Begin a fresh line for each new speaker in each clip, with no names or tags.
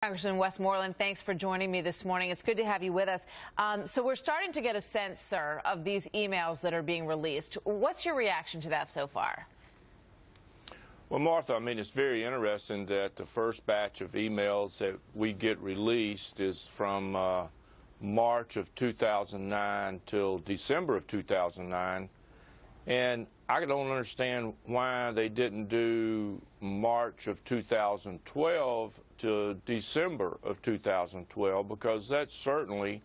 Congressman Westmoreland, thanks for joining me this morning. It's good to have you with us. So we're starting to get a sense, sir, of these emails that are being released. What's your reaction to that so far?
Well, Martha, I mean, it's very interesting that the first batch of emails that we get released is from March of 2009 till December of 2009. And I don't understand why they didn't do March of 2012 to December of 2012, because that's certainly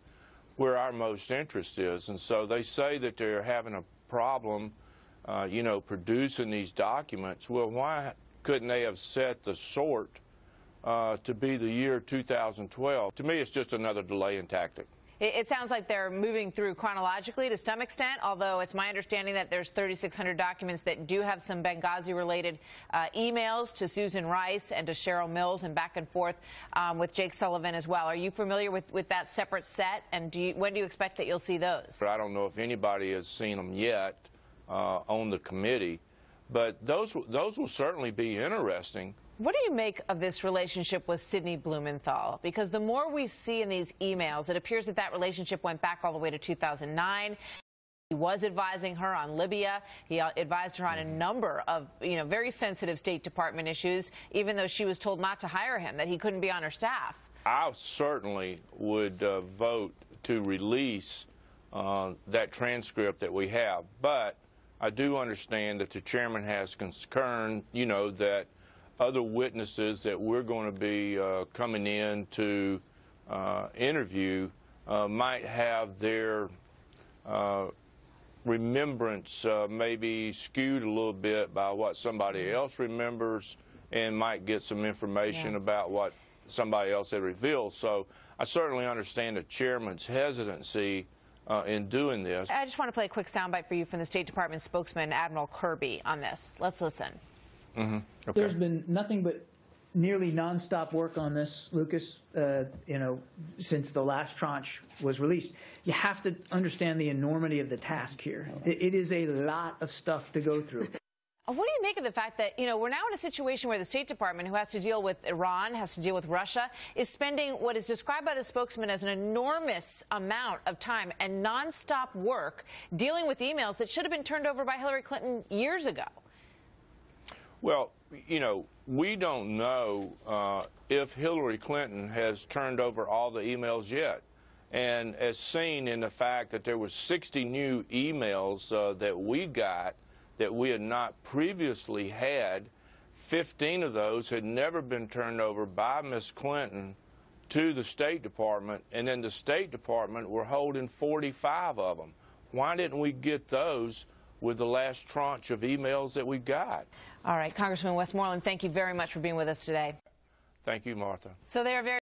where our most interest is. And so they say that they're having a problem, producing these documents. Well, why couldn't they have set the sort to be the year 2012? To me, it's just another delaying tactic.
It sounds like they're moving through chronologically to some extent, although it's my understanding that there's 3,600 documents that do have some Benghazi-related emails to Susan Rice and to Cheryl Mills and back and forth with Jake Sullivan as well. Are you familiar with that separate set, and when do you expect that you'll see those?
I don't know if anybody has seen them yet on the committee, but those will certainly be interesting.
What do you make of this relationship with Sidney Blumenthal? Because the more we see in these emails, it appears that relationship went back all the way to 2009. He was advising her on Libya. He advised her on a number of, very sensitive State Department issues, even though she was told not to hire him, that he couldn't be on her staff. I
certainly would vote to release that transcript that we have. But I do understand that the chairman has concern, that other witnesses that we're going to be coming in to interview might have their remembrance maybe skewed a little bit by what somebody else remembers, and might get some information about what somebody else had revealed. So I certainly understand the chairman's hesitancy in doing this.
I just want to play a quick soundbite for you from the State Department spokesman, Admiral Kirby, on this. Let's listen.
Okay. There's been nothing but nearly nonstop work on this, Lucas, since the last tranche was released. You have to understand the enormity of the task here. It is a lot of stuff to go through.
What do you make of the fact that, we're now in a situation where the State Department, who has to deal with Iran, has to deal with Russia, is spending what is described by the spokesman as an enormous amount of time and nonstop work dealing with emails that should have been turned over by Hillary Clinton years ago?
Well, we don't know if Hillary Clinton has turned over all the emails yet. And as seen in the fact that there were 60 new emails that we got that we had not previously had, 15 of those had never been turned over by Ms. Clinton to the State Department, and then the State Department were holding 45 of them. Why didn't we get those with the last tranche of emails that we got?
All right, Congressman Westmoreland, thank you very much for being with us today.
Thank you, Martha.
So they are very